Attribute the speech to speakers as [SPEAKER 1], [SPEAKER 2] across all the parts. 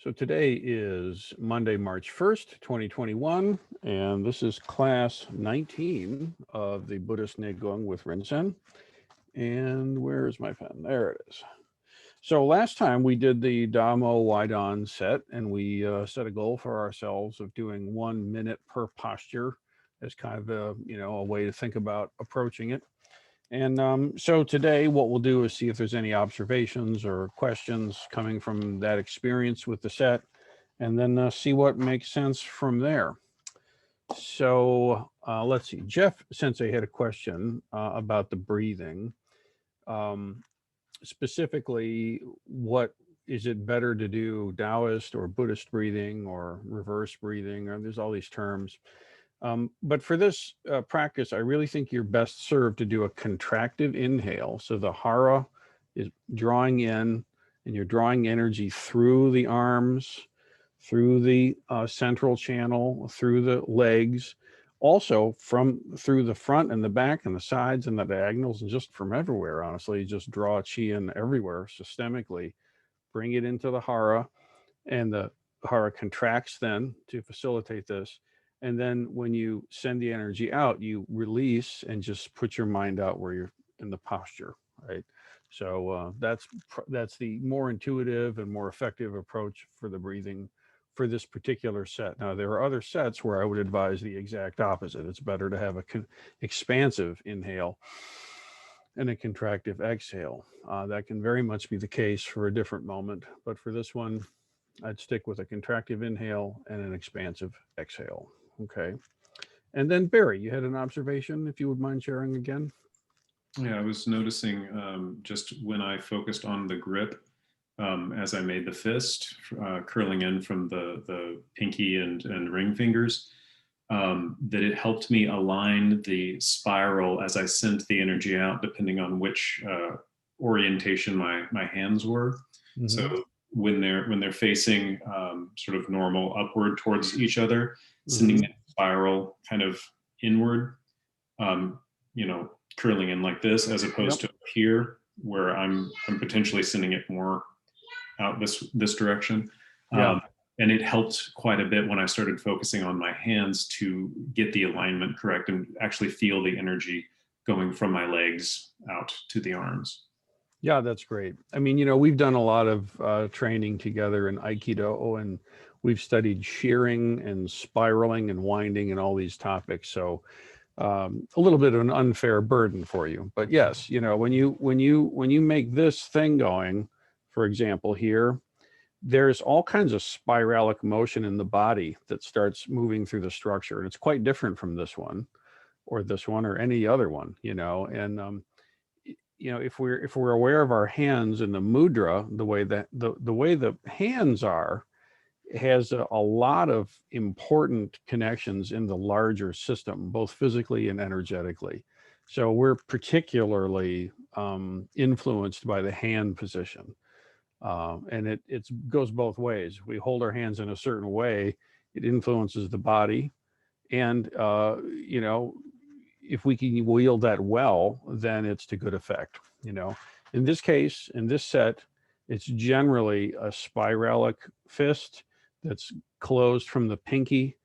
[SPEAKER 1] So today is Monday, March 1st, 2021, and this is class 19 of the Buddhist Neigong with Rinsen. And where's my pen? There it is. So last time we did the Dhammo Waidan set, and we set a goal for ourselves of doing 1 minute per posture as kind of a way to think about approaching it. And so today what we'll do is see if there's any observations or questions coming from that experience with the set, and then see what makes sense from there. So let's see. Jeff Sensei had a question about the breathing. Specifically, what is it better to do, Taoist or Buddhist breathing or reverse breathing? Or there's all these terms. But for this practice, I really think you're best served to do a contractive inhale. So the hara is drawing in, and you're drawing energy through the arms, through the central channel, through the legs, also through the front and the back and the sides and the diagonals, and just from everywhere, honestly. You just draw chi in everywhere systemically, bring it into the hara, and the hara contracts then to facilitate this. And then when you send the energy out, you release and just put your mind out where you're in the posture, right? So that's the more intuitive and more effective approach for the breathing for this particular set. Now, there are other sets where I would advise the exact opposite. It's better to have an expansive inhale and a contractive exhale. That can very much be the case for a different moment, but for this one, I'd stick with a contractive inhale and an expansive exhale. Okay. And then Barry, you had an observation, if you would mind sharing again.
[SPEAKER 2] Yeah, I was noticing just when I focused on the grip as I made the fist, curling in from the pinky and ring fingers, that it helped me align the spiral as I sent the energy out, depending on which orientation my hands were. Mm-hmm. So when they're facing sort of normal upward towards each other, sending mm-hmm. that spiral kind of inward, curling in like this, as opposed to here, where I'm potentially sending it more out this direction. Yeah. And it helped quite a bit when I started focusing on my hands to get the alignment correct and actually feel the energy going from my legs out to the arms.
[SPEAKER 1] Yeah, that's great. I mean, we've done a lot of training together in Aikido, and we've studied shearing and spiraling and winding and all these topics. So a little bit of an unfair burden for you. But yes, when you make this thing going, for example, here, there's all kinds of spiralic motion in the body that starts moving through the structure. And it's quite different from this one or any other one, and if we're aware of our hands and the mudra, the way that the way the hands are has a lot of important connections in the larger system, both physically and energetically. So we're particularly influenced by the hand position. And it goes both ways. We hold our hands in a certain way, it influences the body. And, if we can wield that well, then it's to good effect. In this case, in this set, it's generally a spiralic fist that's closed from the pinky,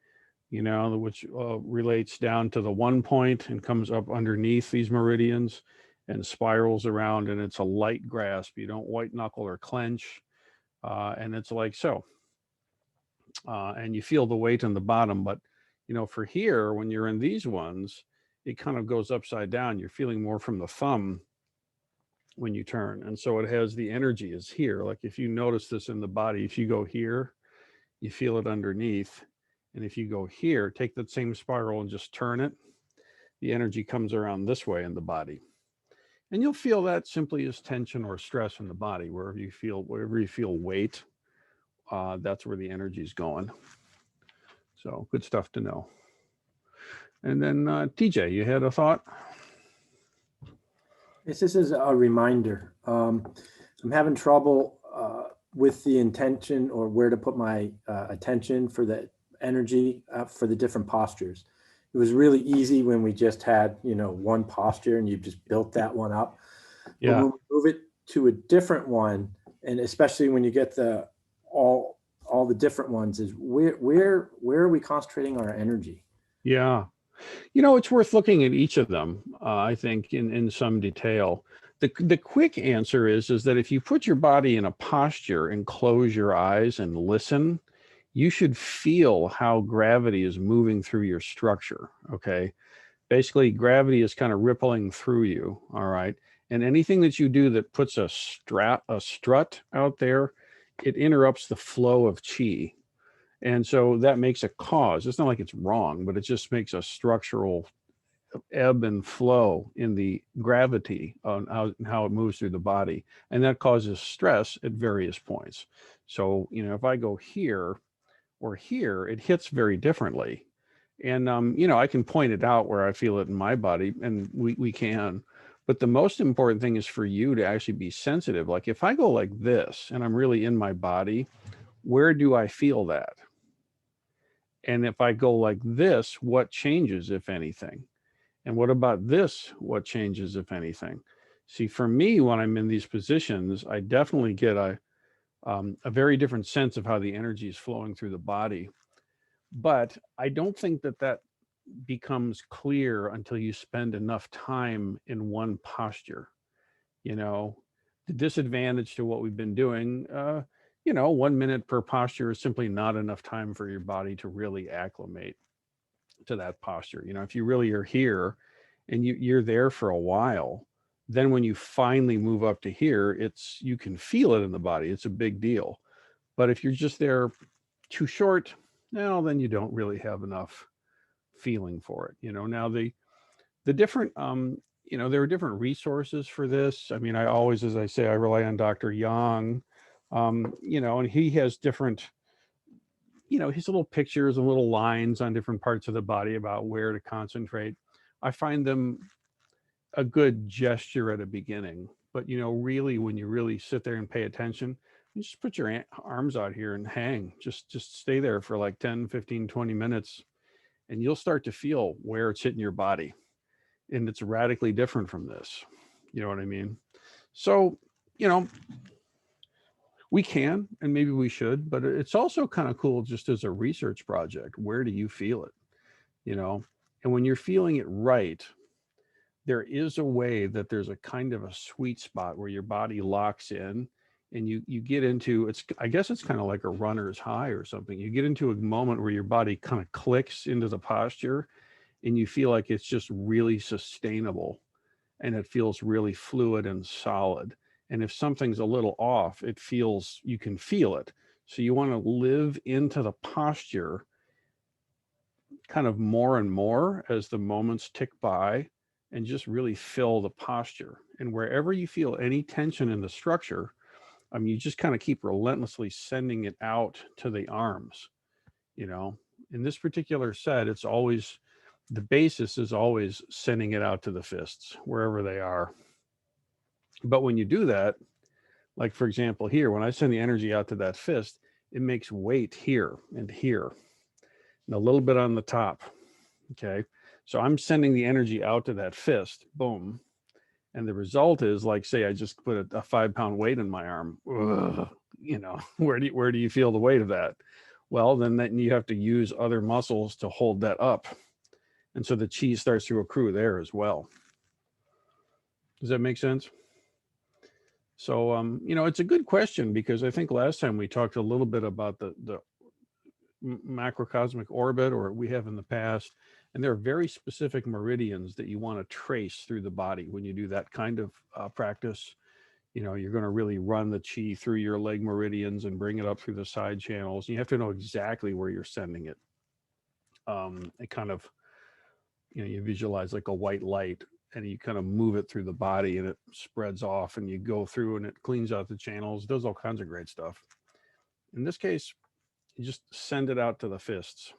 [SPEAKER 1] which relates down to the 1 point and comes up underneath these meridians and spirals around, and it's a light grasp. You don't white knuckle or clench, and it's like so. And you feel the weight on the bottom, but for here, when you're in these ones, it kind of goes upside down. You're feeling more from the thumb when you turn, and so it has the energy is here. Like if you notice this in the body, if you go here, you feel it underneath, and if you go here, take that same spiral and just turn it, the energy comes around this way in the body. And you'll feel that simply as tension or stress in the body. Wherever you feel weight, that's where the energy is going. So good stuff to know. And then TJ, you had a thought?
[SPEAKER 3] Yes, this is a reminder. I'm having trouble with the intention or where to put my attention for the energy for the different postures. It was really easy when we just had, one posture and you just built that one up. Yeah. But when we move it to a different one, and especially when you get all the different ones is where are we concentrating our energy?
[SPEAKER 1] Yeah. You know, it's worth looking at each of them, I think, in some detail. The quick answer is that if you put your body in a posture and close your eyes and listen, you should feel how gravity is moving through your structure, okay? Basically, gravity is kind of rippling through you, all right? And anything that you do that puts a strut out there, it interrupts the flow of chi. And so that makes a cause. It's not like it's wrong, but it just makes a structural ebb and flow in the gravity on how it moves through the body. And that causes stress at various points. So, you know, if I go here or here, it hits very differently. And, you know, I can point it out where I feel it in my body, and we can. But the most important thing is for you to actually be sensitive. Like if I go like this and I'm really in my body, where do I feel that? And if I go like this, what changes, if anything? And what about this? What changes, if anything? See, for me, when I'm in these positions, I definitely get a very different sense of how the energy is flowing through the body. But I don't think that that becomes clear until you spend enough time in one posture. You know, the disadvantage to what we've been doing, you know, 1 minute per posture is simply not enough time for your body to really acclimate to that posture. You know, if you really are here and you're there for a while, then when you finally move up to here, it's you can feel it in the body. It's a big deal. But if you're just there too short, well, then you don't really have enough feeling for it. You know, now the different you know, there are different resources for this. I mean, I always, as I say, I rely on Dr. Yang, you know, and he has different, you know, his little pictures and little lines on different parts of the body about where to concentrate. I find them a good gesture at a beginning, but you know, really, when you really sit there and pay attention, you just put your arms out here and hang, just stay there for like 10, 15, 20 minutes, and you'll start to feel where it's hitting your body. And it's radically different from this. You know what I mean? So, you know, we can, and maybe we should, but it's also kind of cool just as a research project. Where do you feel it? You know, and when you're feeling it right, there is a way that there's a kind of a sweet spot where your body locks in and you get into it's, I guess it's kind of like a runner's high or something. You get into a moment where your body kind of clicks into the posture and you feel like it's just really sustainable and it feels really fluid and solid. And if something's a little off, it feels, you can feel it. So you want to live into the posture kind of more and more as the moments tick by and just really fill the posture. And wherever you feel any tension in the structure, you just kind of keep relentlessly sending it out to the arms. You know, in this particular set, it's always, the basis is always sending it out to the fists, wherever they are. But when you do that, like for example, here, when I send the energy out to that fist, it makes weight here and here, and a little bit on the top. Okay. So I'm sending the energy out to that fist, boom. And the result is, like, say, I just put a 5-pound weight in my arm. Ugh, you know, where do you feel the weight of that? Well, then you have to use other muscles to hold that up. And so the chi starts to accrue there as well. Does that make sense? So, you know, it's a good question because I think last time we talked a little bit about the macrocosmic orbit, or we have in the past, and there are very specific meridians that you want to trace through the body when you do that kind of practice. You know, you're going to really run the chi through your leg meridians and bring it up through the side channels. You have to know exactly where you're sending it. It kind of, you know, you visualize like a white light and you kind of move it through the body and it spreads off and you go through and it cleans out the channels, does all kinds of great stuff. In this case, you just send it out to the fists.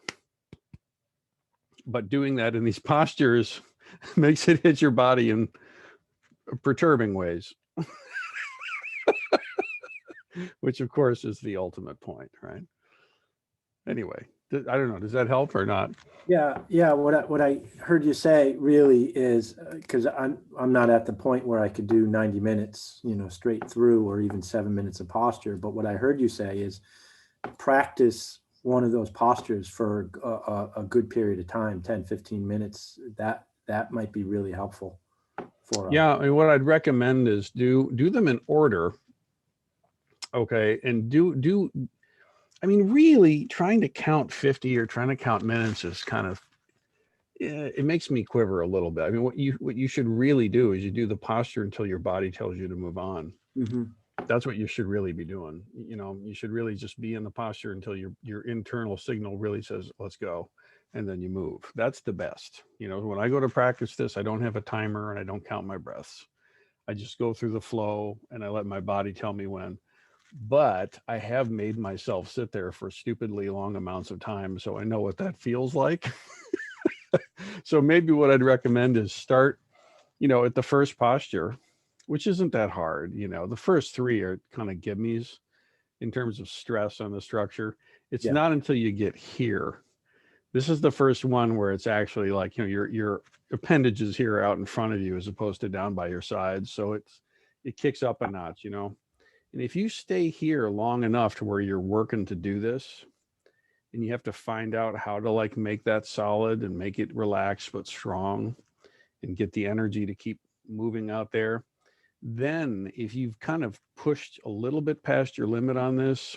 [SPEAKER 1] But doing that in these postures makes it hit your body in perturbing ways, which of course is the ultimate point, right? Anyway, I don't know. Does that help or not?
[SPEAKER 3] Yeah. What I heard you say really is because I'm not at the point where I could do 90 minutes, you know, straight through, or even 7 minutes of posture. But what I heard you say is practice one of those postures for a good period of time, 10, 15 minutes, that might be really helpful for us.
[SPEAKER 1] Yeah, I mean, what I'd recommend is do them in order. Okay, and I mean, really trying to count 50 or trying to count minutes is kind of, it makes me quiver a little bit. I mean, what you should really do is you do the posture until your body tells you to move on.
[SPEAKER 3] Mm-hmm.
[SPEAKER 1] That's what you should really be doing. You know, you should really just be in the posture until your internal signal really says, let's go. And then you move. That's the best. You know, when I go to practice this, I don't have a timer and I don't count my breaths. I just go through the flow and I let my body tell me when. But I have made myself sit there for stupidly long amounts of time, so I know what that feels like. So maybe what I'd recommend is start, you know, at the first posture, which isn't that hard. You know, the first three are kind of gimmies in terms of stress on the structure. It's
[SPEAKER 3] Yeah.
[SPEAKER 1] not until you get here. This is the first one where it's actually like, you know, your appendages here out in front of you as opposed to down by your sides. So it kicks up a notch, you know. And if you stay here long enough to where you're working to do this, and you have to find out how to like make that solid and make it relaxed but strong and get the energy to keep moving out there, then if you've kind of pushed a little bit past your limit on this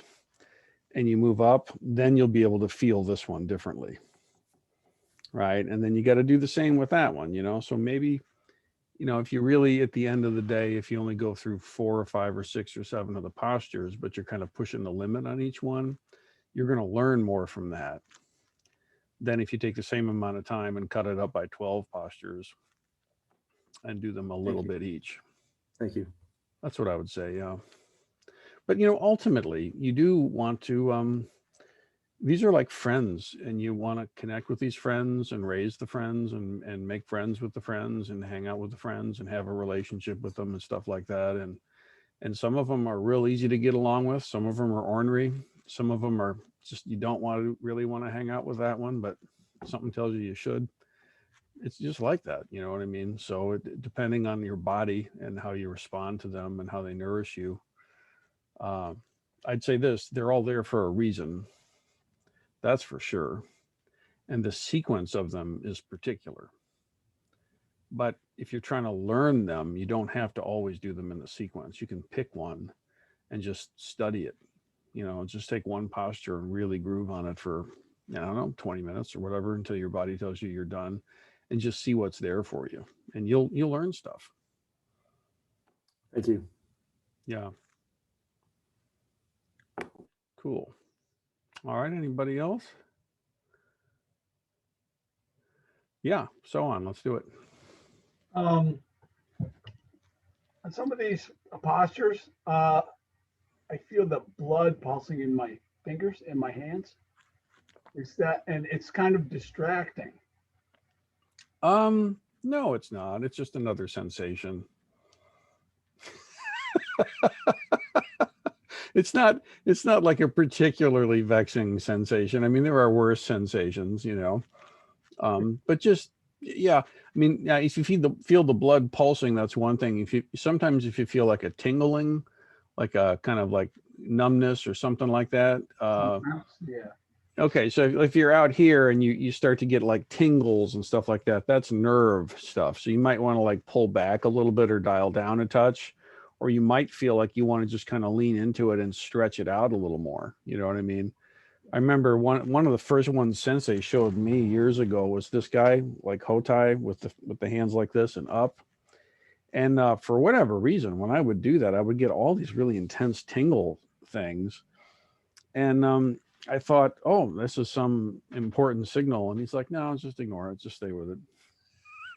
[SPEAKER 1] and you move up, then you'll be able to feel this one differently. Right. And then you got to do the same with that one, you know. So maybe, you know, if you really, at the end of the day, if you only go through 4 or 5 or 6 or 7 of the postures, but you're kind of pushing the limit on each one, you're going to learn more from that than if you take the same amount of time and cut it up by 12 postures and do them a little bit each.
[SPEAKER 3] Thank you.
[SPEAKER 1] That's what I would say. Yeah. But, you know, ultimately, you do want to, these are like friends, and you want to connect with these friends and raise the friends and make friends with the friends and hang out with the friends and have a relationship with them and stuff like that. And some of them are real easy to get along with. Some of them are ornery. Some of them are just, you don't really want to hang out with that one, but something tells you should. It's just like that. You know what I mean? So depending on your body and how you respond to them and how they nourish you, I'd say this, they're all there for a reason. That's for sure. And the sequence of them is particular. But if you're trying to learn them, you don't have to always do them in the sequence. You can pick one and just study it. You know, just take one posture and really groove on it for, I don't know, 20 minutes or whatever until your body tells you you're done, and just see what's there for you. And you'll learn stuff.
[SPEAKER 3] Thank you.
[SPEAKER 1] Yeah. Cool. All right. Anybody else? Yeah. So on. Let's do it.
[SPEAKER 4] On some of these postures, I feel the blood pulsing in my fingers and my hands. Is that, and it's kind of distracting.
[SPEAKER 1] No, it's not. It's just another sensation. It's not like a particularly vexing sensation. I mean, there are worse sensations, you know. But just, yeah, I mean, yeah, if you feel the blood pulsing, that's one thing. If you feel like a tingling, like a kind of like numbness or something like that.
[SPEAKER 4] Yeah.
[SPEAKER 1] Okay, so if you're out here and you start to get like tingles and stuff like that, that's nerve stuff. So you might want to like pull back a little bit or dial down a touch, or you might feel like you want to just kind of lean into it and stretch it out a little more. You know what I mean? I remember one of the first ones Sensei showed me years ago was this guy like Hotai with the hands like this and up. And for whatever reason, when I would do that, I would get all these really intense tingle things. And I thought, oh, this is some important signal. And he's like, no, just ignore it. Just stay with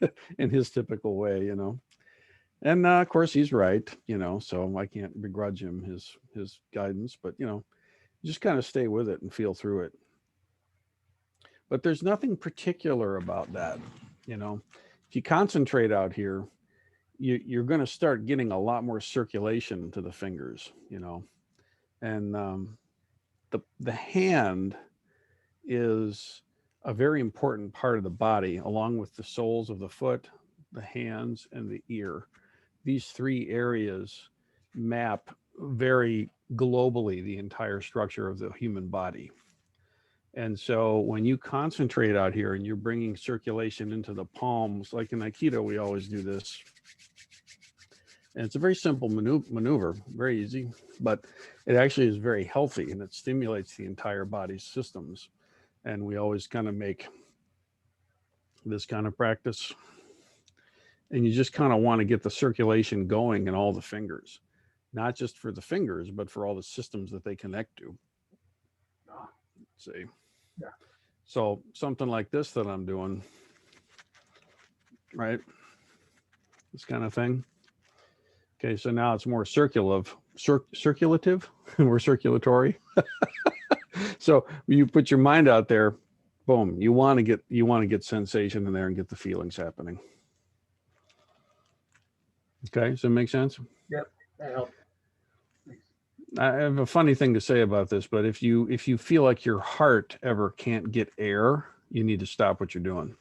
[SPEAKER 1] it in his typical way, you know. And of course, he's right, you know, so I can't begrudge him his guidance. But, you know, just kind of stay with it and feel through it. But there's nothing particular about that, you know. If you concentrate out here, you're going to start getting a lot more circulation to the fingers, you know. And the hand is a very important part of the body, along with the soles of the foot, the hands, and the ear. These three areas map very globally the entire structure of the human body. And so when you concentrate out here and you're bringing circulation into the palms, like in Aikido, we always do this. And it's a very simple maneuver, very easy, but it actually is very healthy and it stimulates the entire body's systems. And we always kind of make this kind of practice. And you just kind of want to get the circulation going in all the fingers, not just for the fingers, but for all the systems that they connect to. See?
[SPEAKER 4] Yeah.
[SPEAKER 1] So something like this that I'm doing, right? This kind of thing. Okay, so now it's more circulative or circulatory. So you put your mind out there, boom, you want to get sensation in there and get the feelings happening. Okay, does that make sense?
[SPEAKER 4] Yep, that helped.
[SPEAKER 1] I have a funny thing to say about this, but if you feel like your heart ever can't get air, you need to stop what you're doing.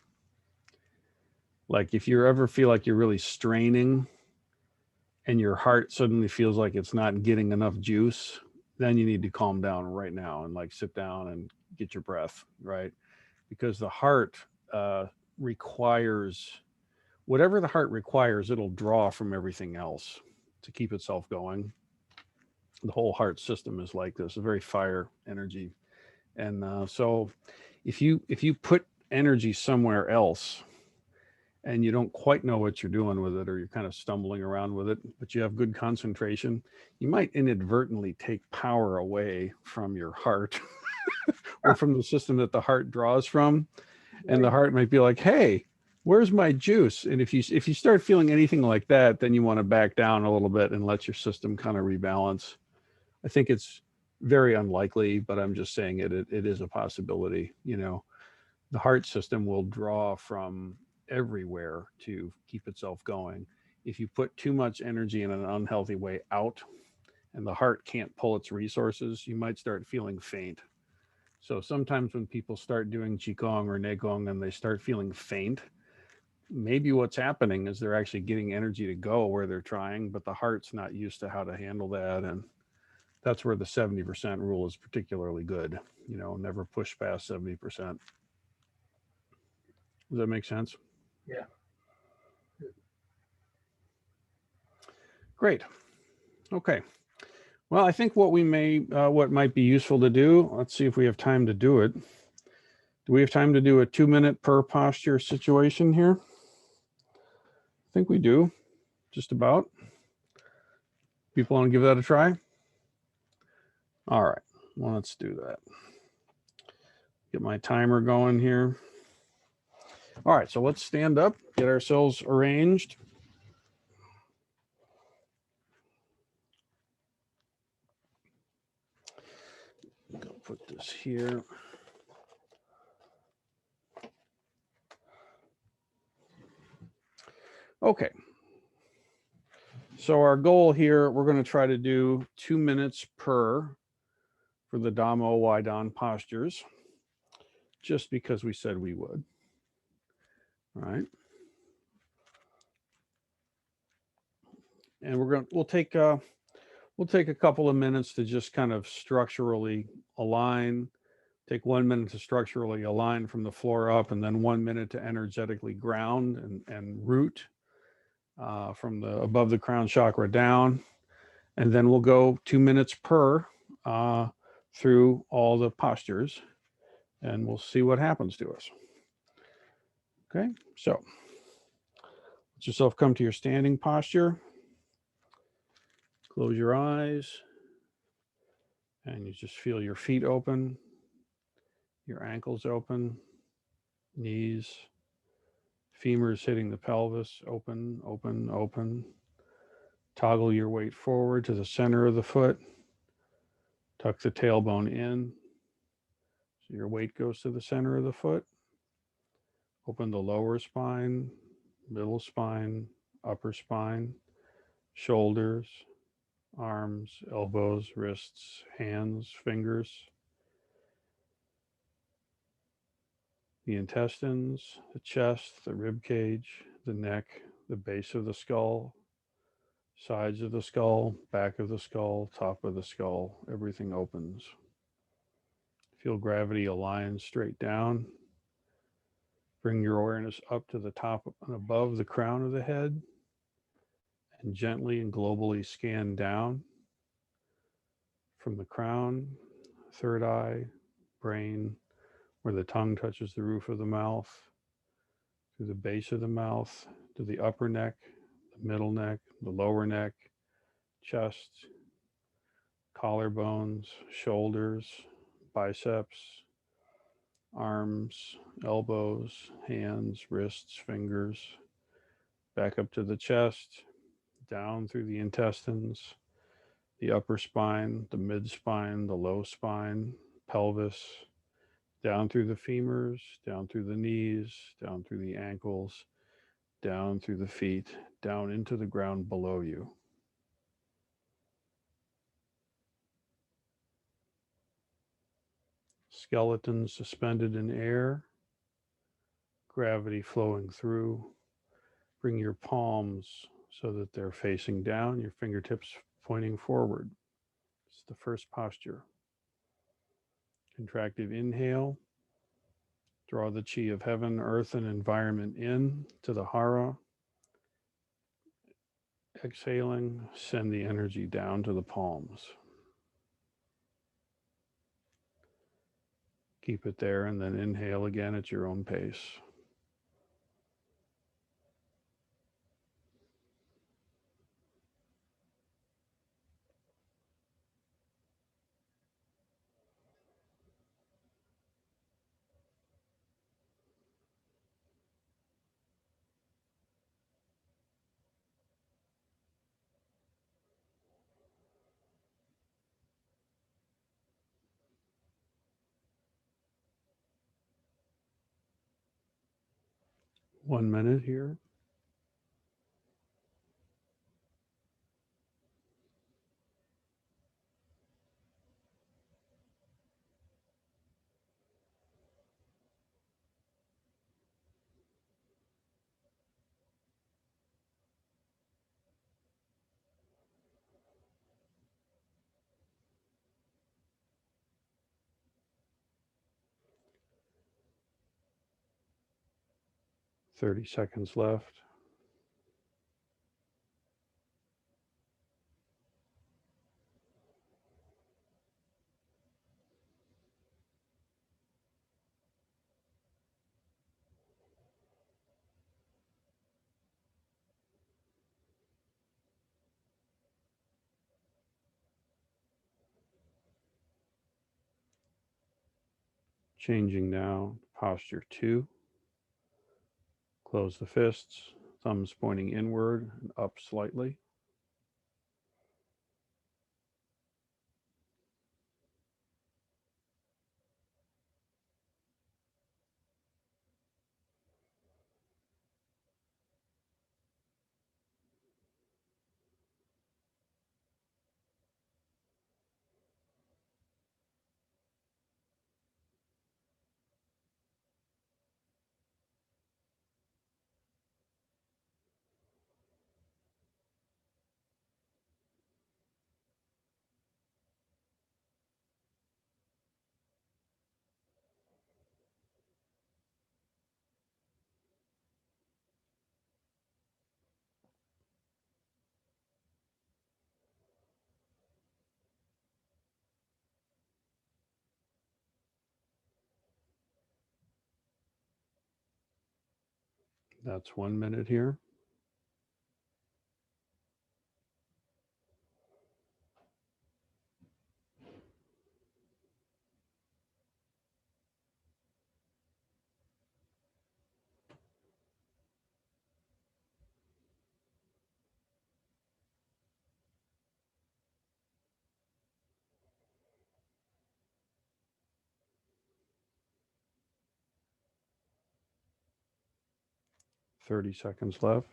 [SPEAKER 1] Like if you ever feel like you're really straining and your heart suddenly feels like it's not getting enough juice, then you need to calm down right now and like sit down and get your breath, right? Because the heart requires whatever the heart requires, it'll draw from everything else to keep itself going. The whole heart system is like this, a very fire energy. And so if you put energy somewhere else and you don't quite know what you're doing with it, or you're kind of stumbling around with it, but you have good concentration, you might inadvertently take power away from your heart or from the system that the heart draws from. And the heart might be like, hey, where's my juice? And if you start feeling anything like that, then you want to back down a little bit and let your system kind of rebalance. I think it's very unlikely, but I'm just saying it is a possibility. You know, the heart system will draw from everywhere to keep itself going. If you put too much energy in an unhealthy way out and the heart can't pull its resources, you might start feeling faint. So sometimes when people start doing Qigong or Neigong and they start feeling faint, maybe what's happening is they're actually getting energy to go where they're trying, but the heart's not used to how to handle that. And that's where the 70% rule is particularly good. You know, never push past 70%. Does that make sense?
[SPEAKER 4] Yeah.
[SPEAKER 1] Great. Okay. Well, I think what might be useful to do, let's see if we have time to do it. Do we have time to do a 2-minute per posture situation here? I think we do, just about. People want to give that a try? All right, well, let's do that. Get my timer going here. All right, so let's stand up, get ourselves arranged. Go put this here. Okay. So our goal here, we're going to try to do 2 minutes per for the Damo Waidan postures, just because we said we would. All right. And we'll take a couple of minutes to just kind of structurally align. Take 1 minute to structurally align from the floor up, and then 1 minute to energetically ground and root from the above the crown chakra down. And then we'll go 2 minutes per through all the postures, and we'll see what happens to us. Okay, so let yourself come to your standing posture. Close your eyes, and you just feel your feet open, your ankles open, knees, femurs hitting the pelvis, open, open, open. Toggle your weight forward to the center of the foot. Tuck the tailbone in, so your weight goes to the center of the foot. Open the lower spine, middle spine, upper spine, shoulders, arms, elbows, wrists, hands, fingers, the intestines, the chest, the rib cage, the neck, the base of the skull, Sides of the skull, back of the skull, top of the skull, everything opens. Feel gravity align straight down. Bring your awareness up to the top and above the crown of the head and gently and globally scan down from the crown, third eye, brain, where the tongue touches the roof of the mouth, through the base of the mouth, to the upper neck, the middle neck, the lower neck, chest, collarbones, shoulders, biceps, arms, elbows, hands, wrists, fingers, back up to the chest, down through the intestines, the upper spine, the mid spine, the low spine, pelvis, down through the femurs, down through the knees, down through the ankles, down through the feet, down into the ground below you. Skeleton suspended in air, gravity flowing through. Bring your palms so that they're facing down, your fingertips pointing forward. It's the first posture. Contracted inhale. Draw the chi of heaven, earth, and environment in to the hara. Exhaling, send the energy down to the palms. Keep it there and then inhale again at your own pace. One minute here. Thirty seconds left. Changing now, posture 2. Close the fists, thumbs pointing inward and up slightly. That's 1 minute here. Thirty seconds left.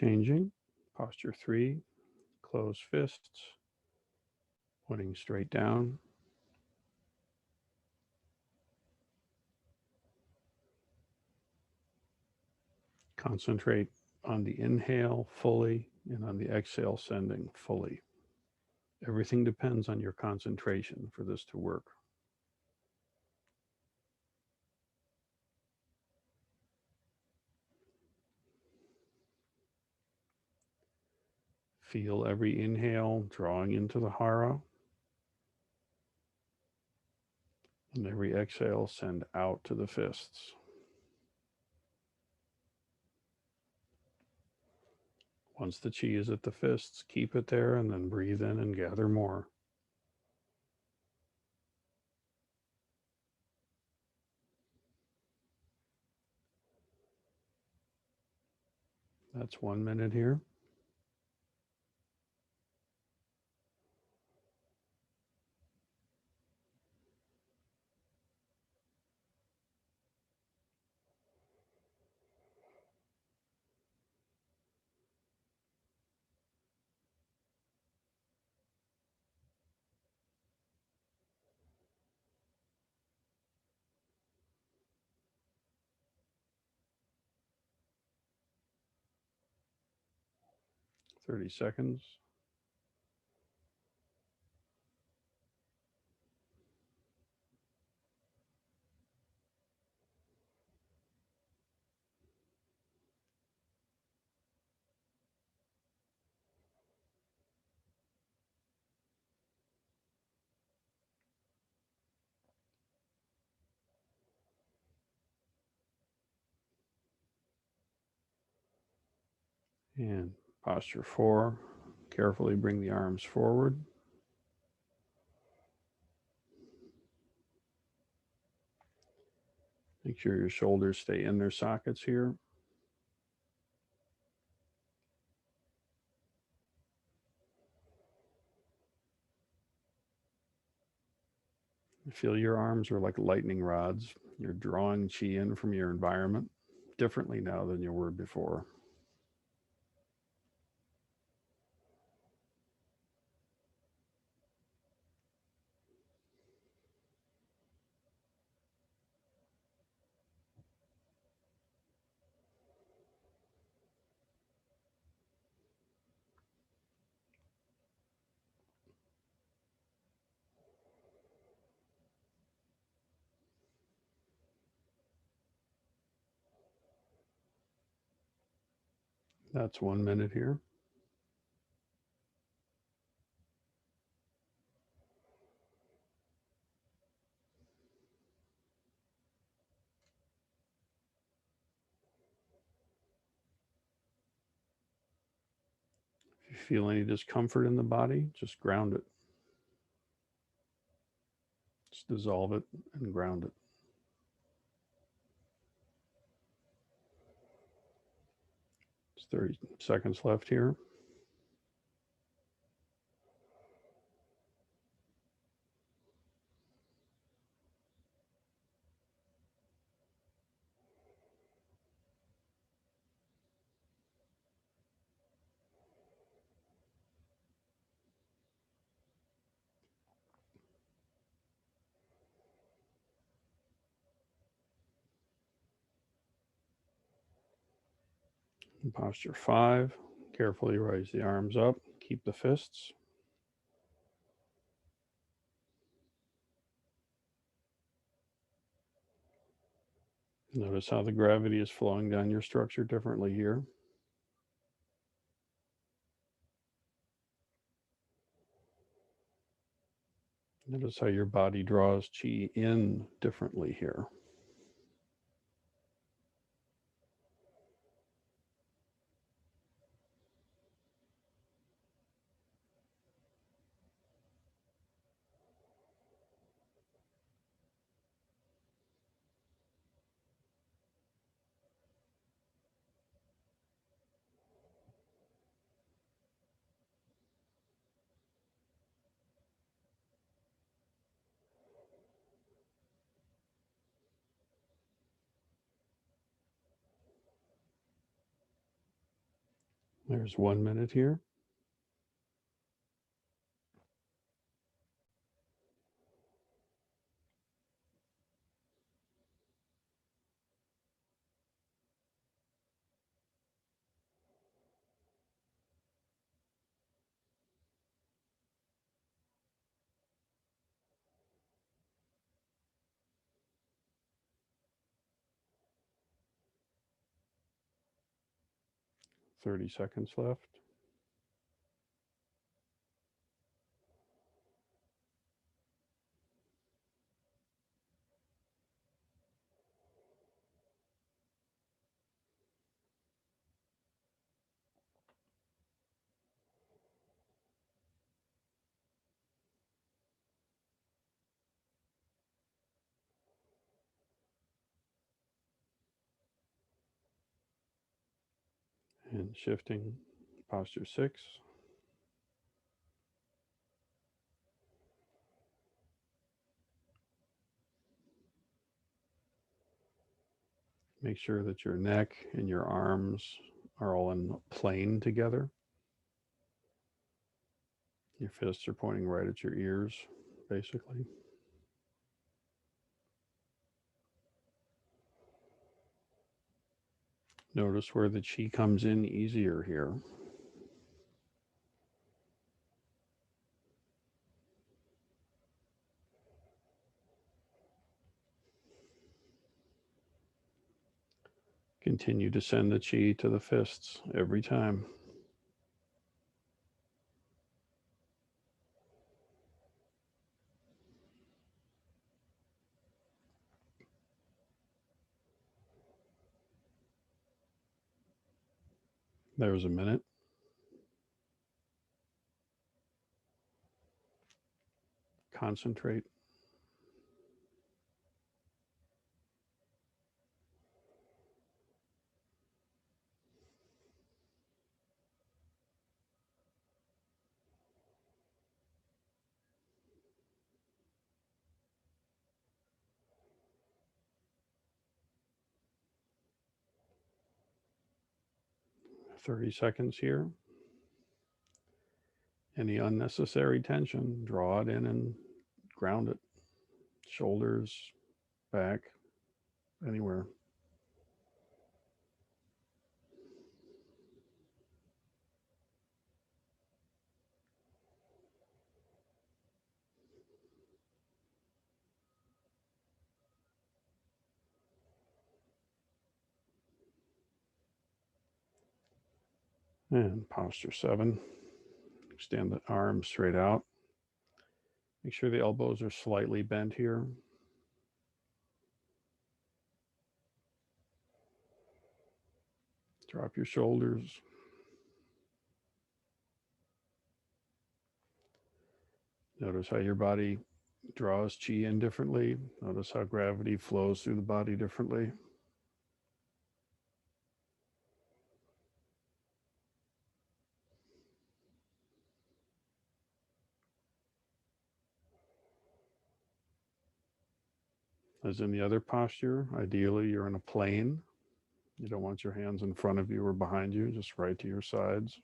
[SPEAKER 1] Changing. Posture 3, closed fists, pointing straight down. Concentrate on the inhale fully and on the exhale sending fully. Everything depends on your concentration for this to work. Feel every inhale drawing into the hara, and every exhale send out to the fists. Once the chi is at the fists, keep it there and then breathe in and gather more. That's 1 minute here. Thirty seconds. And posture 4, carefully bring the arms forward. Make sure your shoulders stay in their sockets here. Feel your arms are like lightning rods. You're drawing chi in from your environment differently now than you were before. That's 1 minute here. If you feel any discomfort in the body, just ground it. Just dissolve it and ground it. It's 30 seconds left here. In posture 5, carefully raise the arms up, keep the fists. Notice how the gravity is flowing down your structure differently here. Notice how your body draws chi in differently here. There's 1 minute here. Thirty seconds left. And shifting posture 6. Make sure that your neck and your arms are all in plane together. Your fists are pointing right at your ears, basically. Notice where the chi comes in easier here. Continue to send the chi to the fists every time. There's a minute. Concentrate. .30 seconds here. Any unnecessary tension, draw it in and ground it. Shoulders, back, anywhere. And posture 7. Extend the arms straight out. Make sure the elbows are slightly bent here. Drop your shoulders. Notice how your body draws chi in differently. Notice how gravity flows through the body differently. As in the other posture, ideally you're in a plane. You don't want your hands in front of you or behind you, just right to your sides.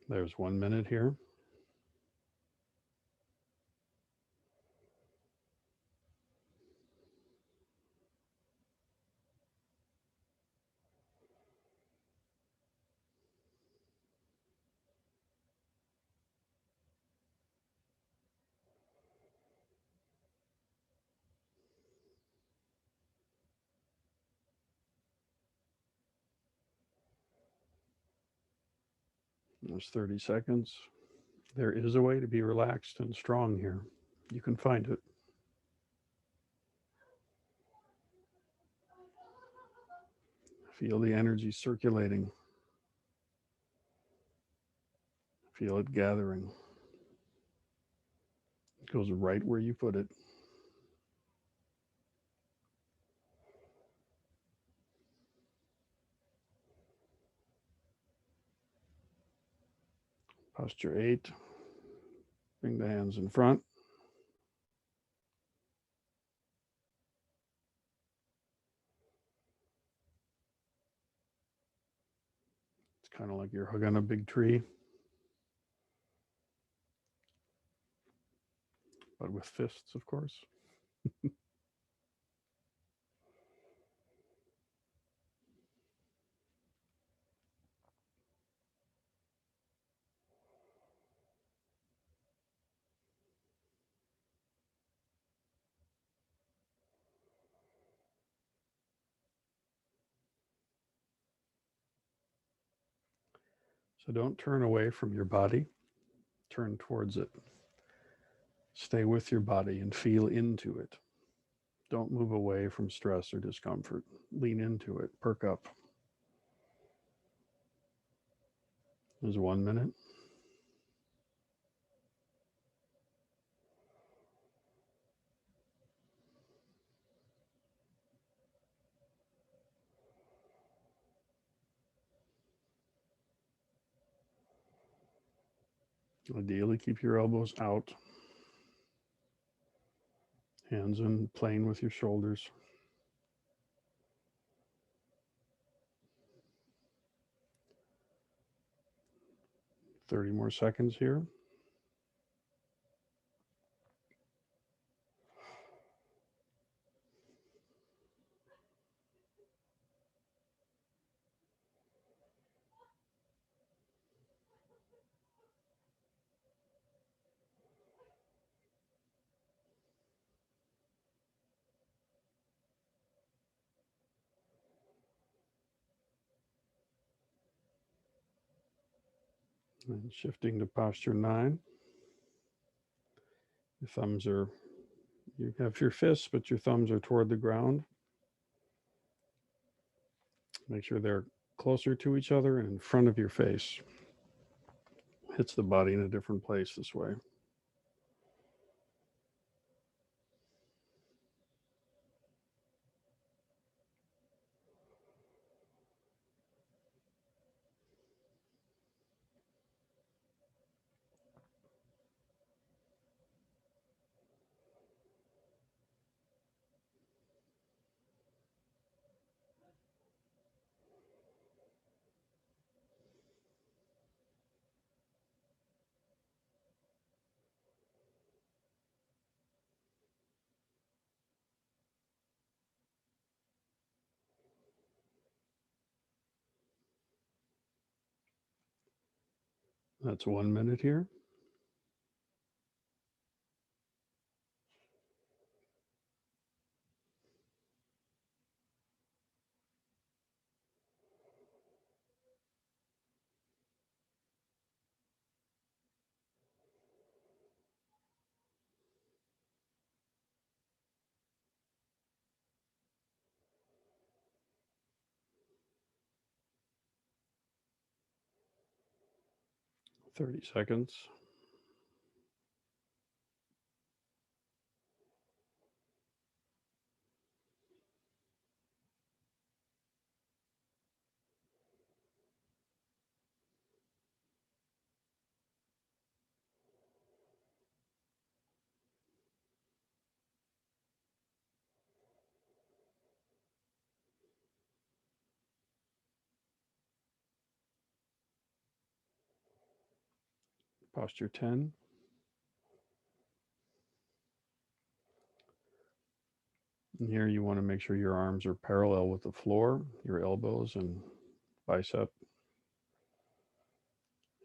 [SPEAKER 1] There's 1 minute here. There's 30 seconds. There is a way to be relaxed and strong here. You can find it. Feel the energy circulating. Feel it gathering. It goes right where you put it. Posture 8. Bring the hands in front. It's kind of like you're hugging a big tree, but with fists, of course. So don't turn away from your body, turn towards it. Stay with your body and feel into it. Don't move away from stress or discomfort. Lean into it, perk up. There's 1 minute. Ideally, keep your elbows out, hands in plane with your shoulders. 30 more seconds here. And shifting to posture 9. Your thumbs are, you have your fists, but your thumbs are toward the ground. Make sure they're closer to each other and in front of your face. Hits the body in a different place this way. That's 1 minute here. Thirty seconds. Posture 10. And here you want to make sure your arms are parallel with the floor, your elbows and bicep.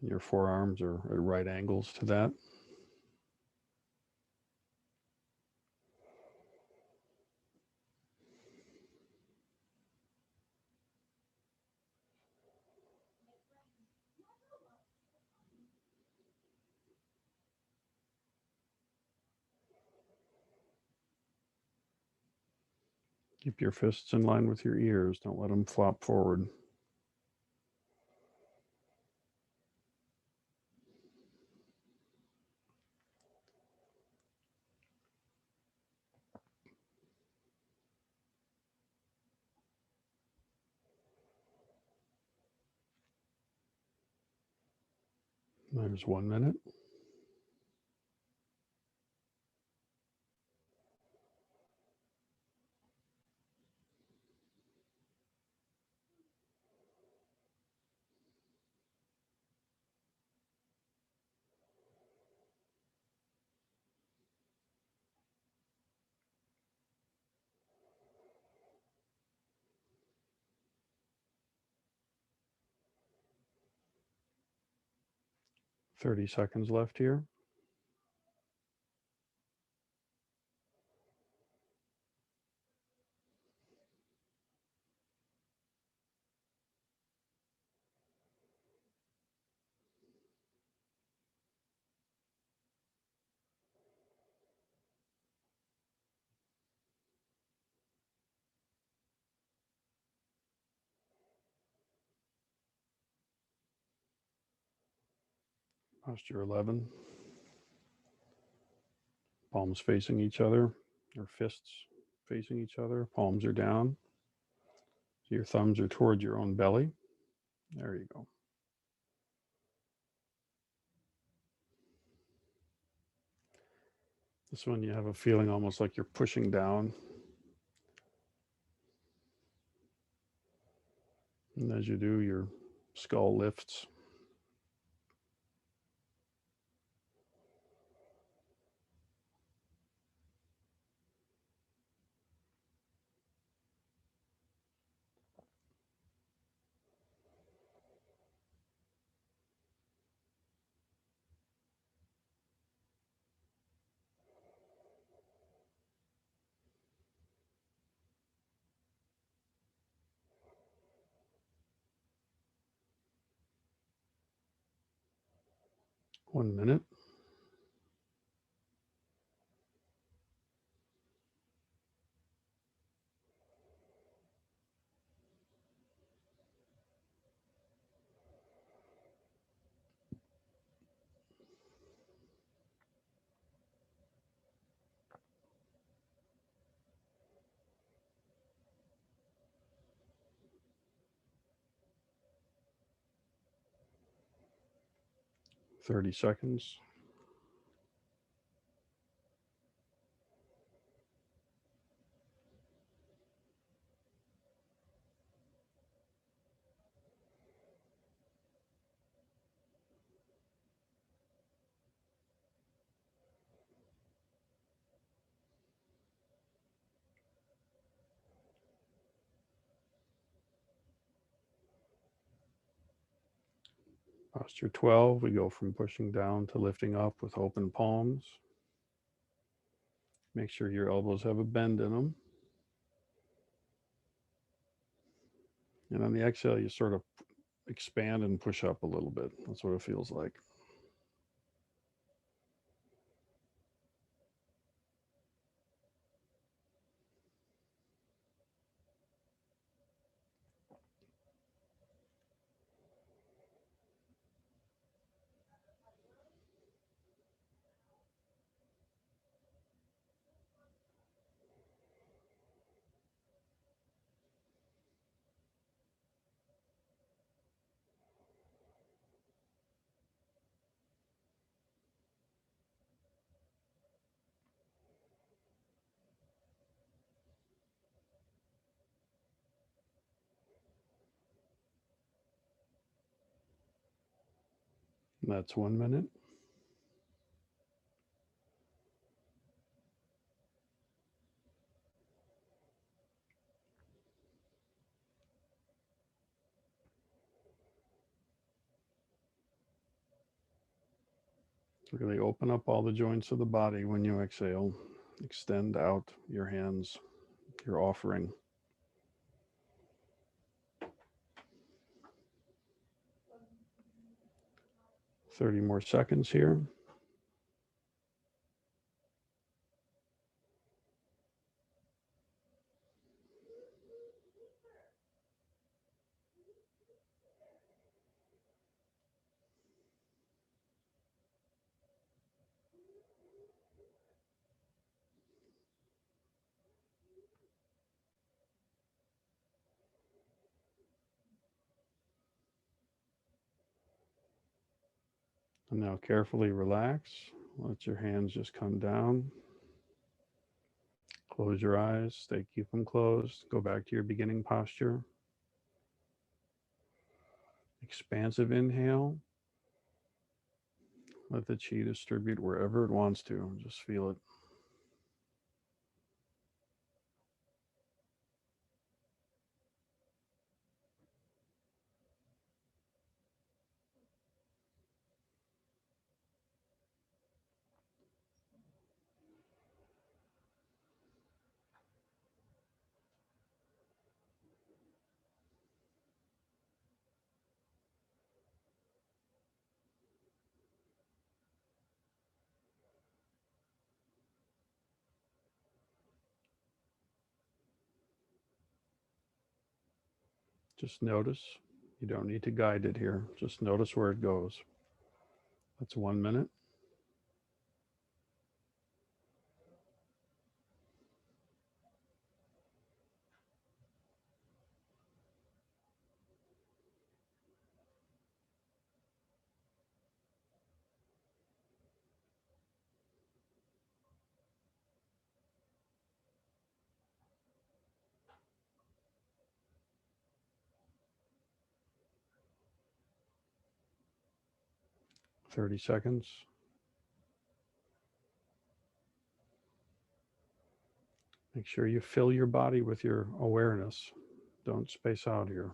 [SPEAKER 1] And your forearms are at right angles to that. Keep your fists in line with your ears. Don't let them flop forward. There's 1 minute. Thirty seconds left here. Posture 11. Palms facing each other, or fists facing each other. Palms are down. So your thumbs are toward your own belly. There you go. This one you have a feeling almost like you're pushing down. And as you do, your skull lifts. One minute. Thirty seconds. Posture 12, we go from pushing down to lifting up with open palms. Make sure your elbows have a bend in them. And on the exhale, you sort of expand and push up a little bit. That's what it feels like. And that's 1 minute. Really open up all the joints of the body when you exhale. Extend out your hands, your offering. 30 more seconds here. And now carefully relax. Let your hands just come down. Close your eyes. Keep them closed. Go back to your beginning posture. Expansive inhale. Let the chi distribute wherever it wants to. Just feel it. Just notice. You don't need to guide it here. Just notice where it goes. That's 1 minute. Thirty seconds. Make sure you fill your body with your awareness. Don't space out here.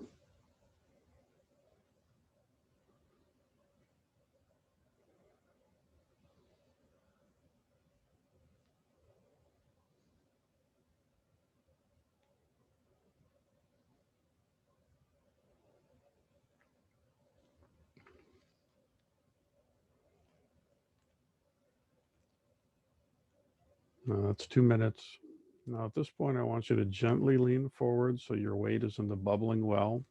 [SPEAKER 1] That's 2 minutes. Now at this point, I want you to gently lean forward so your weight is in the bubbling well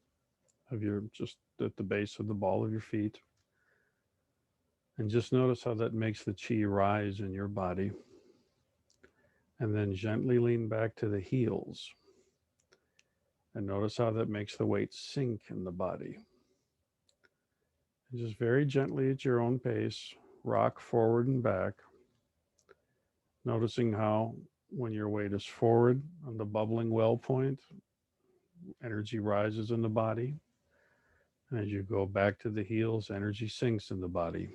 [SPEAKER 1] of your, just at the base of the ball of your feet. And just notice how that makes the chi rise in your body. And then gently lean back to the heels. And notice how that makes the weight sink in the body. And just very gently at your own pace, rock forward and back. Noticing how when your weight is forward on the bubbling well point, energy rises in the body. And as you go back to the heels, energy sinks in the body.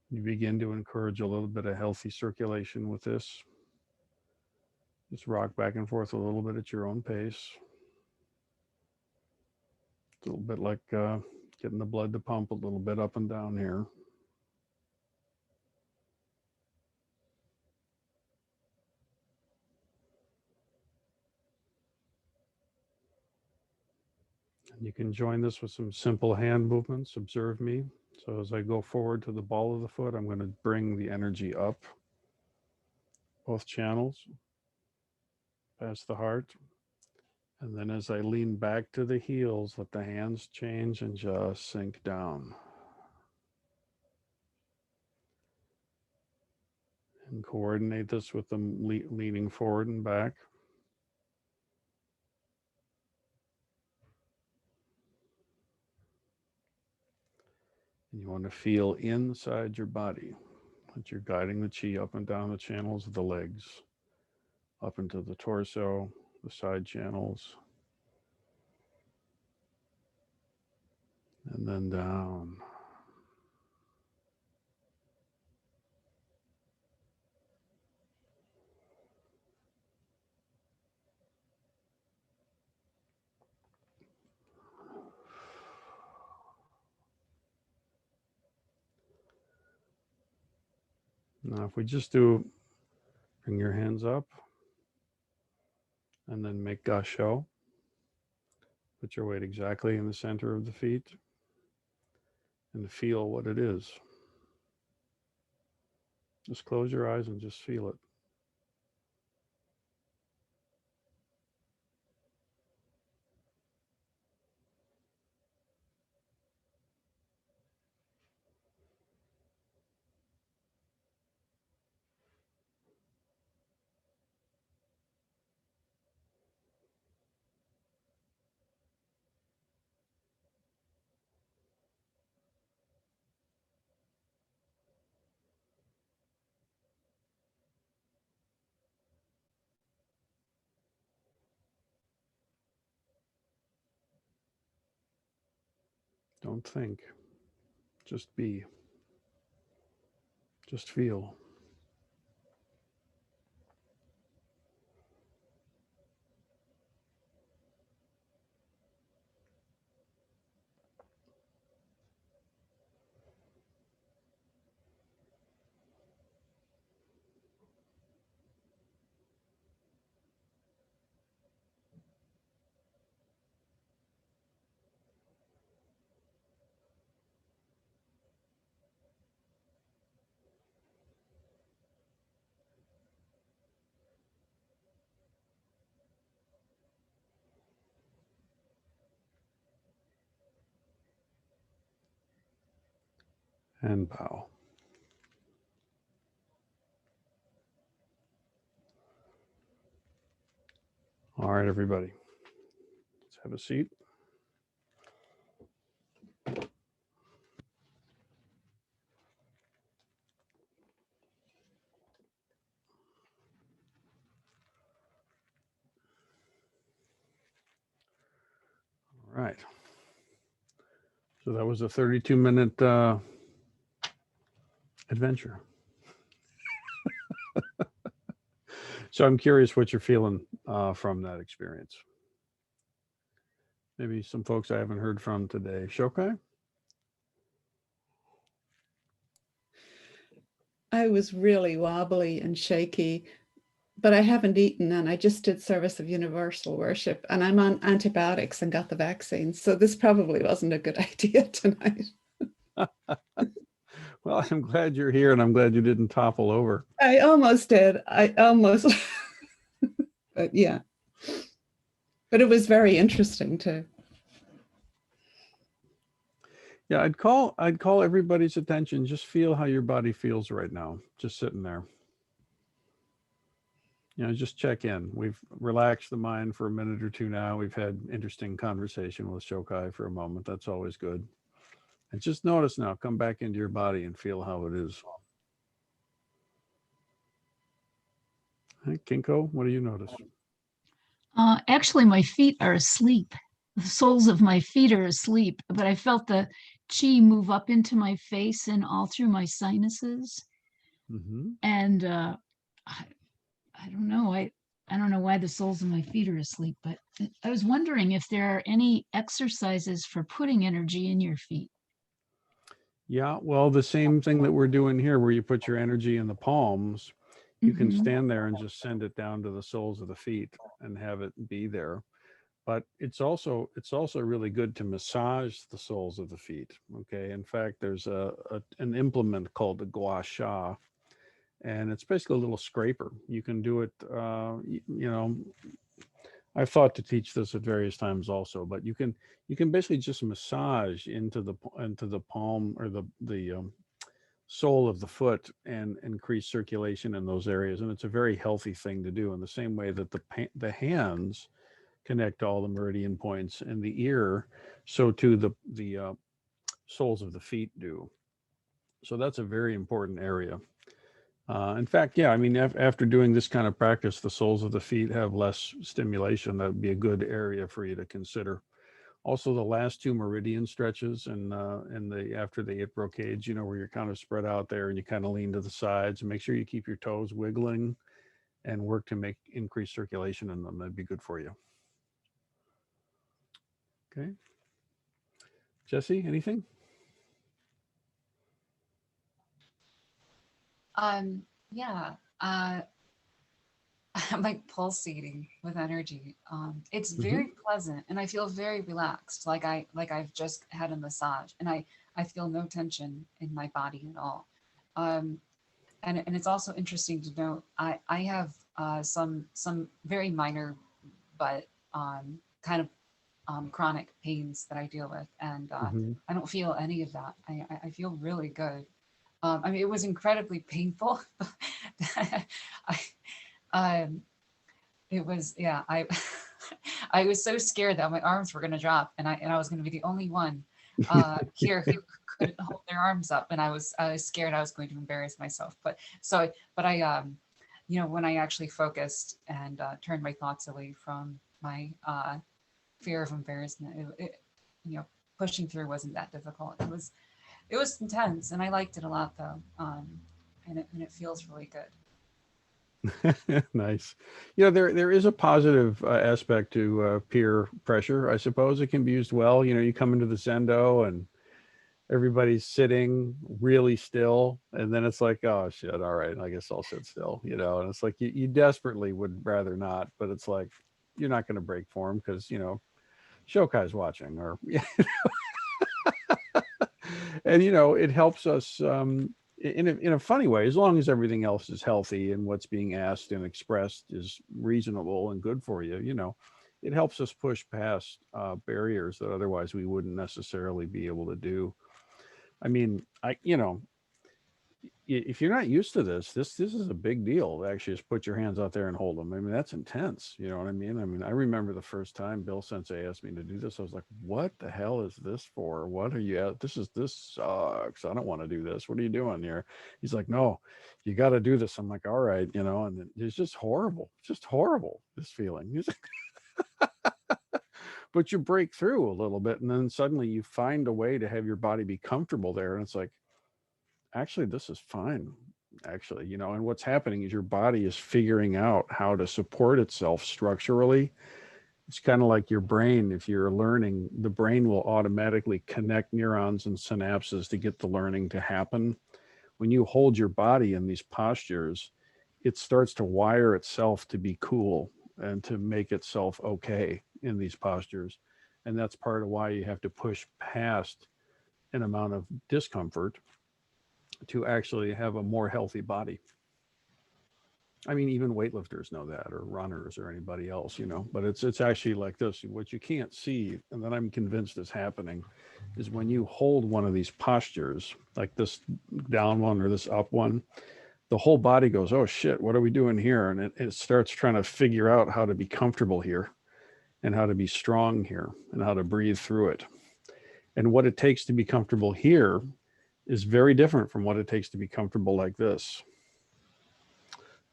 [SPEAKER 1] You begin to encourage a little bit of healthy circulation with this. Just rock back and forth a little bit at your own pace. It's a little bit like getting the blood to pump a little bit up and down here. And you can join this with some simple hand movements. Observe me. So as I go forward to the ball of the foot, I'm going to bring the energy up both channels, past the heart. And then as I lean back to the heels, let the hands change and just sink down. And coordinate this with them leaning forward and back. And you want to feel inside your body that you're guiding the chi up and down the channels of the legs, up into the torso, the side channels, and then down. Now, if we just do, bring your hands up and then make gasho. Put your weight exactly in the center of the feet and feel what it is. Just close your eyes and just feel it. Don't think. Just be. Just feel. And bow. All right, everybody. Let's have a seat. All right. So that was a 32-minute adventure. So I'm curious what you're feeling from that experience. Maybe some folks I haven't heard from today. Shokai?
[SPEAKER 5] I was really wobbly and shaky, but I haven't eaten, and I just did service of universal worship, and I'm on antibiotics and got the vaccine. So this probably wasn't a good idea tonight.
[SPEAKER 1] Well, I'm glad you're here, and I'm glad you didn't topple over.
[SPEAKER 5] I almost did. I almost, but yeah. But it was very interesting too.
[SPEAKER 1] Yeah, I'd call everybody's attention. Just feel how your body feels right now, just sitting there. You know, just check in. We've relaxed the mind for a minute or two now. We've had interesting conversation with Shokai for a moment. That's always good. And just notice now, come back into your body and feel how it is. Hey, Kinko, what do you notice?
[SPEAKER 6] Actually, my feet are asleep. The soles of my feet are asleep, but I felt the chi move up into my face and all through my sinuses.
[SPEAKER 1] Mm-hmm.
[SPEAKER 6] And I don't know. I don't know why the soles of my feet are asleep, but I was wondering if there are any exercises for putting energy in your feet.
[SPEAKER 1] Yeah, well, the same thing that we're doing here, where you put your energy in the palms, you can
[SPEAKER 6] Mhm.
[SPEAKER 1] stand there and just send it down to the soles of the feet and have it be there. But it's also really good to massage the soles of the feet. Okay. In fact, there's an implement called the gua sha, and it's basically a little scraper. You can do it. You know, I've thought to teach this at various times also, but you can basically just massage into the palm or the sole of the foot and increase circulation in those areas. And it's a very healthy thing to do in the same way that the hands connect all the meridian points in the ear, so too the soles of the feet do. So that's a very important area. In fact, yeah, I mean, after doing this kind of practice, the soles of the feet have less stimulation. That would be a good area for you to consider. Also, the last two meridian stretches and the after the hip brocades, you know, where you're kind of spread out there and you kind of lean to the sides, and make sure you keep your toes wiggling and work to make increased circulation in them. That'd be good for you. Okay. Jesse, anything?
[SPEAKER 7] Yeah, I'm like pulsating with energy. It's very pleasant, and I feel very relaxed, like I've just had a massage, and I feel no tension in my body at all. And it's also interesting to note I have some very minor but kind of chronic pains that I deal with, and I don't feel any of that. I feel really good. I mean, it was incredibly painful. I, it was, yeah, I was so scared that my arms were going to drop, and I was going to be the only one here who couldn't hold their arms up, and I was scared I was going to embarrass myself. But I, you know, when I actually focused and turned my thoughts away from my fear of embarrassment, you know, pushing through wasn't that difficult. It was intense, and I liked it a lot though. And it feels really good.
[SPEAKER 1] Nice. You know, there is a positive aspect to peer pressure. I suppose it can be used well. You know, you come into the Zendo and everybody's sitting really still, and then it's like, oh shit, all right, I guess I'll sit still. You know, and it's like you desperately would rather not, but it's like you're not going to break for him because you know Shokai's watching, or and you know it helps us in a funny way, as long as everything else is healthy and what's being asked and expressed is reasonable and good for you. You know, it helps us push past barriers that otherwise we wouldn't necessarily be able to do. I mean, you know, if you're not used to this is a big deal to actually just put your hands out there and hold them. I mean, that's intense. You know what I mean? I mean, I remember the first time Bill Sensei asked me to do this. I was like, what the hell is this for? What are you at? This sucks. I don't want to do this. What are you doing here? He's like, no, you got to do this. I'm like, all right, you know, and it's just horrible. It's just horrible, this feeling. But you break through a little bit and then suddenly you find a way to have your body be comfortable there. And it's like, actually this is fine, actually, you know. And what's happening is your body is figuring out how to support itself structurally. It's kind of like your brain. If you're learning, the brain will automatically connect neurons and synapses to get the learning to happen. When you hold your body in these postures, it starts to wire itself to be cool and to make itself okay in these postures. And that's part of why you have to push past an amount of discomfort to actually have a more healthy body. I mean, even weightlifters know that, or runners, or anybody else, you know. But it's actually like this. What you can't see, and that I'm convinced is happening, is when you hold one of these postures, like this down one or this up one, the whole body goes, oh shit, what are we doing here? And it starts trying to figure out how to be comfortable here, and how to be strong here, and how to breathe through it. And what it takes to be comfortable here is very different from what it takes to be comfortable like this,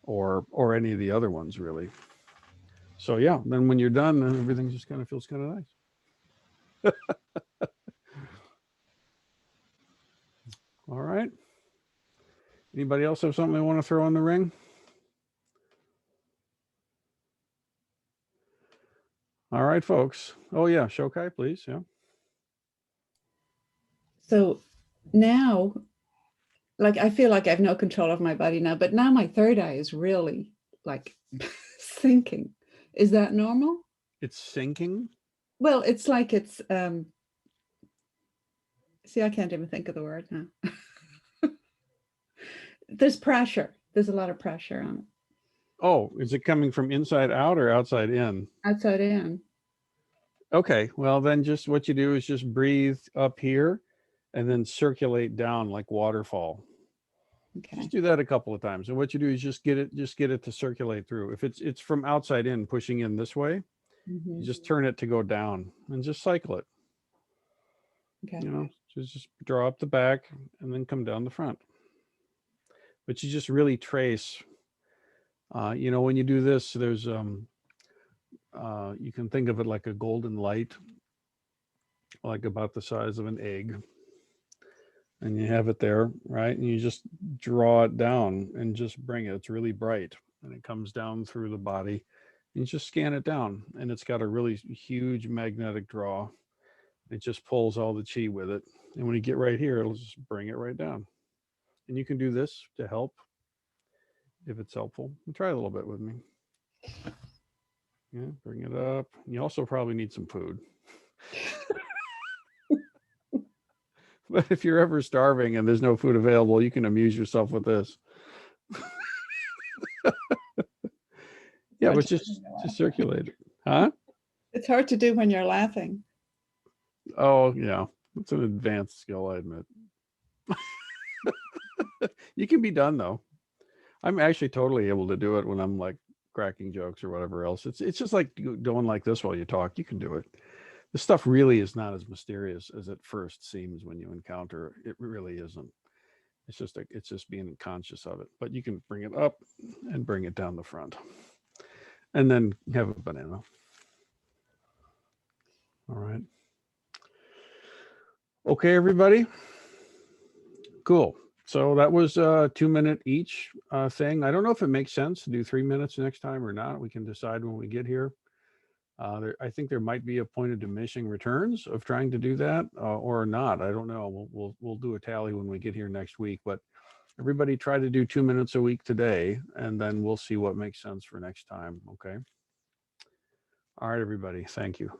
[SPEAKER 1] or any of the other ones, really. So yeah, then when you're done, then everything just kind of feels kind of nice. All right. Anybody else have something they want to throw in the ring? All right, folks. Oh yeah, Shokai, please. Yeah.
[SPEAKER 5] So now, like, I feel like I have no control of my body now, but now my third eye is really like sinking. Is that normal?
[SPEAKER 1] It's sinking.
[SPEAKER 5] Well, it's like it's see, I can't even think of the word now. There's pressure. There's a lot of pressure on it.
[SPEAKER 1] Oh, is it coming from inside out or outside in?
[SPEAKER 5] Outside in.
[SPEAKER 1] Okay, well then just what you do is just breathe up here and then circulate down like waterfall.
[SPEAKER 5] Okay.
[SPEAKER 1] Just do that a couple of times. And what you do is just get it to circulate through. If it's from outside in, pushing in this way, you just turn it to go down and just cycle it.
[SPEAKER 5] Okay.
[SPEAKER 1] You know, just draw up the back and then come down the front. But you just really trace. You know, when you do this, there's you can think of it like a golden light, like about the size of an egg. And you have it there, right? And you just draw it down and just bring it. It's really bright and it comes down through the body. And you just scan it down and it's got a really huge magnetic draw. It just pulls all the chi with it. And when you get right here, it'll just bring it right down. And you can do this to help if it's helpful. And try a little bit with me. Yeah, bring it up. You also probably need some food. But if you're ever starving and there's no food available, you can amuse yourself with this. Yeah, but just circulate it. Huh?
[SPEAKER 5] It's hard to do when you're laughing.
[SPEAKER 1] Oh, yeah. It's an advanced skill, I admit. You can be done, though. I'm actually totally able to do it when I'm like cracking jokes or whatever else. It's just like going like this while you talk. You can do it. This stuff really is not as mysterious as it first seems when you encounter it. It really isn't. It's just being conscious of it. But you can bring it up and bring it down the front. And then have a banana. All right. Okay, everybody. Cool. So that was a 2-minute each thing. I don't know if it makes sense to do 3 minutes next time or not. We can decide when we get here. I think there might be a point of diminishing returns of trying to do that or not. I don't know. We'll do a tally when we get here next week. But everybody try to do 2 minutes a week today, and then we'll see what makes sense for next time. Okay. All right, everybody. Thank you.